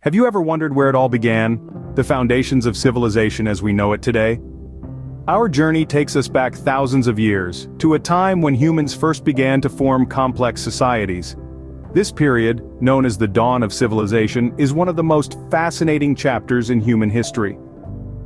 Have you ever wondered where it all began? The foundations of civilization as we know it today? Our journey takes us back thousands of years, to a time when humans first began to form complex societies. This period, known as the dawn of civilization, is one of the most fascinating chapters in human history.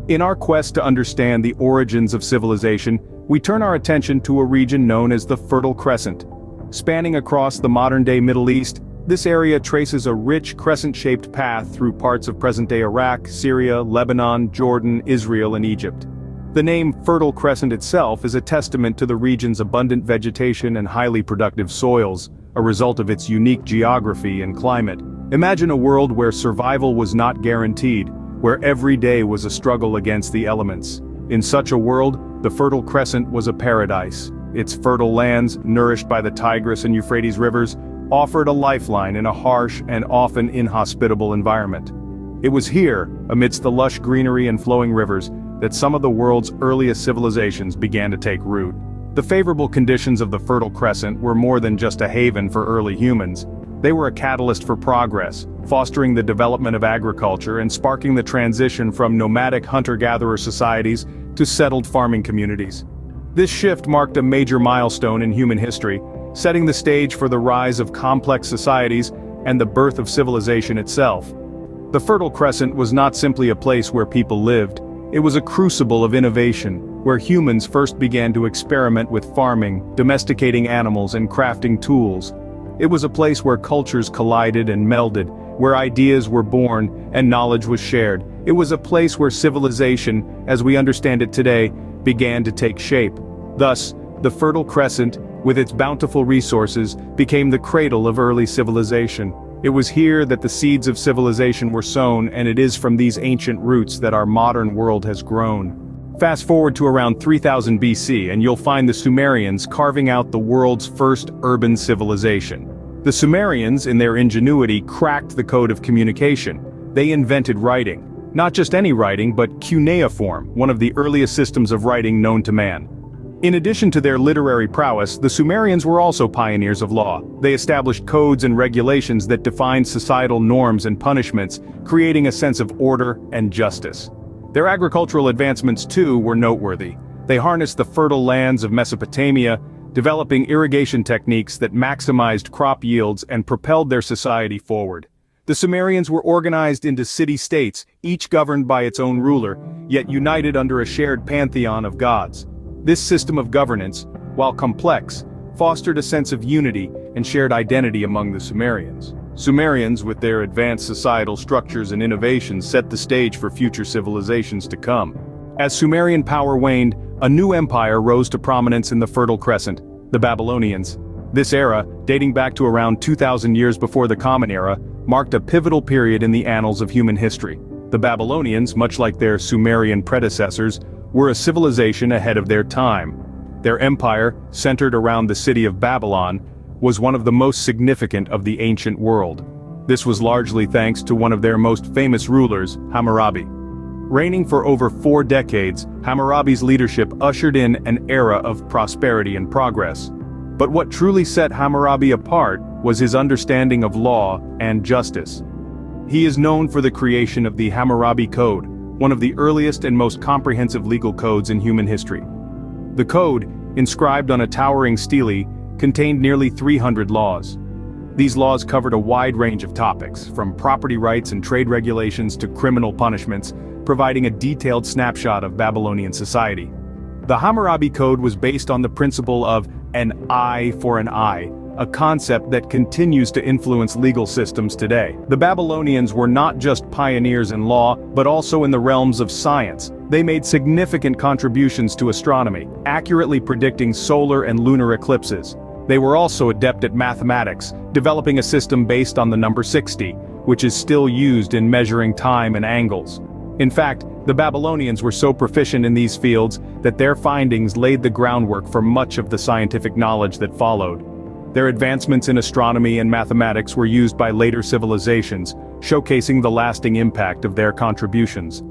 In our quest to understand the origins of civilization, we turn our attention to a region known as the Fertile Crescent. Spanning across the modern-day Middle East, this area traces a rich crescent-shaped path through parts of present-day Iraq, Syria, Lebanon, Jordan, Israel, and Egypt. The name Fertile Crescent itself is a testament to the region's abundant vegetation and highly productive soils, a result of its unique geography and climate. Imagine a world where survival was not guaranteed, where every day was a struggle against the elements. In such a world, the Fertile Crescent was a paradise. Its fertile lands, nourished by the Tigris and Euphrates rivers, offered a lifeline in a harsh and often inhospitable environment. It was here, amidst the lush greenery and flowing rivers, that some of the world's earliest civilizations began to take root. The favorable conditions of the Fertile Crescent were more than just a haven for early humans. They were a catalyst for progress, fostering the development of agriculture and sparking the transition from nomadic hunter-gatherer societies to settled farming communities. This shift marked a major milestone in human history, setting the stage for the rise of complex societies and the birth of civilization itself. The Fertile Crescent was not simply a place where people lived, it was a crucible of innovation, where humans first began to experiment with farming, domesticating animals and crafting tools. It was a place where cultures collided and melded, where ideas were born and knowledge was shared. It was a place where civilization, as we understand it today, began to take shape. Thus, the Fertile Crescent, with its bountiful resources, became the cradle of early civilization. It was here that the seeds of civilization were sown, and it is from these ancient roots that our modern world has grown. Fast forward to around 3000 BC and you'll find the Sumerians carving out the world's first urban civilization. The Sumerians, in their ingenuity, cracked the code of communication. They invented writing. Not just any writing, but Cuneiform, one of the earliest systems of writing known to man. In addition to their literary prowess, the Sumerians were also pioneers of law. They established codes and regulations that defined societal norms and punishments, creating a sense of order and justice. Their agricultural advancements, too, were noteworthy. They harnessed the fertile lands of Mesopotamia, developing irrigation techniques that maximized crop yields and propelled their society forward. The Sumerians were organized into city-states, each governed by its own ruler, yet united under a shared pantheon of gods. This system of governance, while complex, fostered a sense of unity and shared identity among the Sumerians. Sumerians, with their advanced societal structures and innovations, set the stage for future civilizations to come. As Sumerian power waned, a new empire rose to prominence in the Fertile Crescent, the Babylonians. This era, dating back to around 2000 years before the Common Era, marked a pivotal period in the annals of human history. The Babylonians, much like their Sumerian predecessors, were a civilization ahead of their time. Their empire, centered around the city of Babylon, was one of the most significant of the ancient world. This was largely thanks to one of their most famous rulers, Hammurabi. Reigning for over 4 decades, Hammurabi's leadership ushered in an era of prosperity and progress. But what truly set Hammurabi apart was his understanding of law and justice. He is known for the creation of the Hammurabi Code, one of the earliest and most comprehensive legal codes in human history. The code, inscribed on a towering stele, contained nearly 300 laws. These laws covered a wide range of topics, from property rights and trade regulations to criminal punishments, providing a detailed snapshot of Babylonian society. The Hammurabi Code was based on the principle of an eye for an eye, a concept that continues to influence legal systems today. The Babylonians were not just pioneers in law, but also in the realms of science. They made significant contributions to astronomy, accurately predicting solar and lunar eclipses. They were also adept at mathematics, developing a system based on the number 60, which is still used in measuring time and angles. In fact, the Babylonians were so proficient in these fields that their findings laid the groundwork for much of the scientific knowledge that followed. Their advancements in astronomy and mathematics were used by later civilizations, showcasing the lasting impact of their contributions.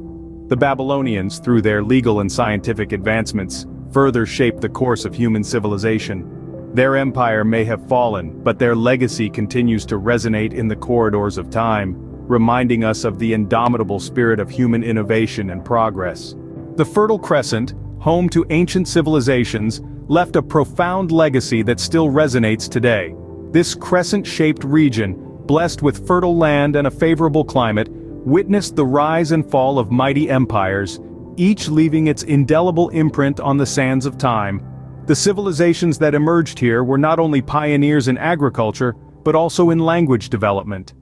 The Babylonians, through their legal and scientific advancements, further shaped the course of human civilization. Their empire may have fallen, but their legacy continues to resonate in the corridors of time. reminding us of the indomitable spirit of human innovation and progress. The Fertile Crescent, home to ancient civilizations, left a profound legacy that still resonates today. This crescent-shaped region, blessed with fertile land and a favorable climate, witnessed the rise and fall of mighty empires, each leaving its indelible imprint on the sands of time. The civilizations that emerged here were not only pioneers in agriculture, but also in language development.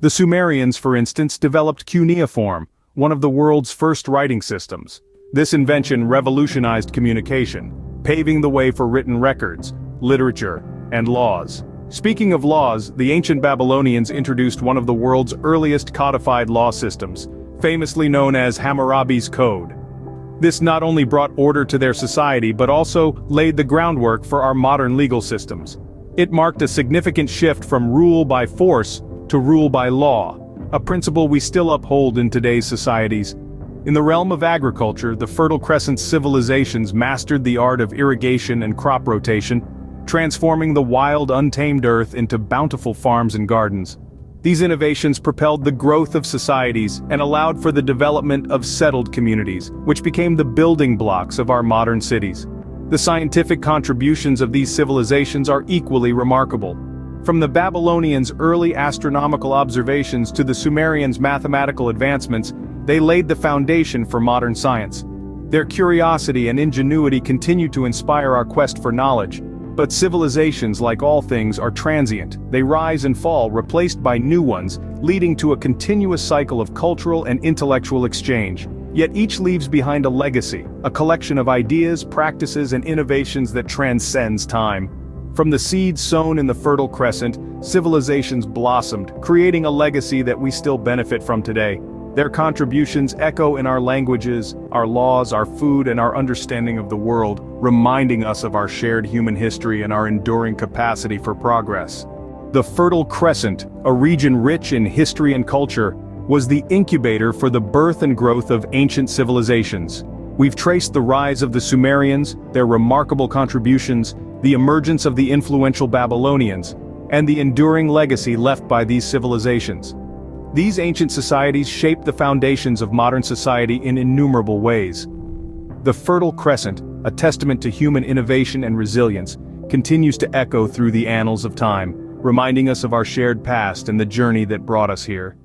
The Sumerians, for instance, developed cuneiform, one of the world's first writing systems. This invention revolutionized communication, paving the way for written records, literature, and laws. Speaking of laws, the ancient Babylonians introduced one of the world's earliest codified law systems, famously known as Hammurabi's Code. This not only brought order to their society but also laid the groundwork for our modern legal systems. It marked a significant shift from rule by force to rule by law, a principle we still uphold in today's societies. In the realm of agriculture, the Fertile Crescent civilizations mastered the art of irrigation and crop rotation, transforming the wild, untamed earth into bountiful farms and gardens. These innovations propelled the growth of societies and allowed for the development of settled communities, which became the building blocks of our modern cities. The scientific contributions of these civilizations are equally remarkable. From the Babylonians' early astronomical observations to the Sumerians' mathematical advancements, they laid the foundation for modern science. Their curiosity and ingenuity continue to inspire our quest for knowledge. But civilizations, like all things, are transient. They rise and fall, replaced by new ones, leading to a continuous cycle of cultural and intellectual exchange. Yet each leaves behind a legacy, a collection of ideas, practices, and innovations that transcends time. From the seeds sown in the Fertile Crescent, civilizations blossomed, creating a legacy that we still benefit from today. Their contributions echo in our languages, our laws, our food, and our understanding of the world, reminding us of our shared human history and our enduring capacity for progress. The Fertile Crescent, a region rich in history and culture, was the incubator for the birth and growth of ancient civilizations. We've traced the rise of the Sumerians, their remarkable contributions, the emergence of the influential Babylonians, and the enduring legacy left by these civilizations. These ancient societies shaped the foundations of modern society in innumerable ways. The Fertile Crescent, a testament to human innovation and resilience, continues to echo through the annals of time, reminding us of our shared past and the journey that brought us here.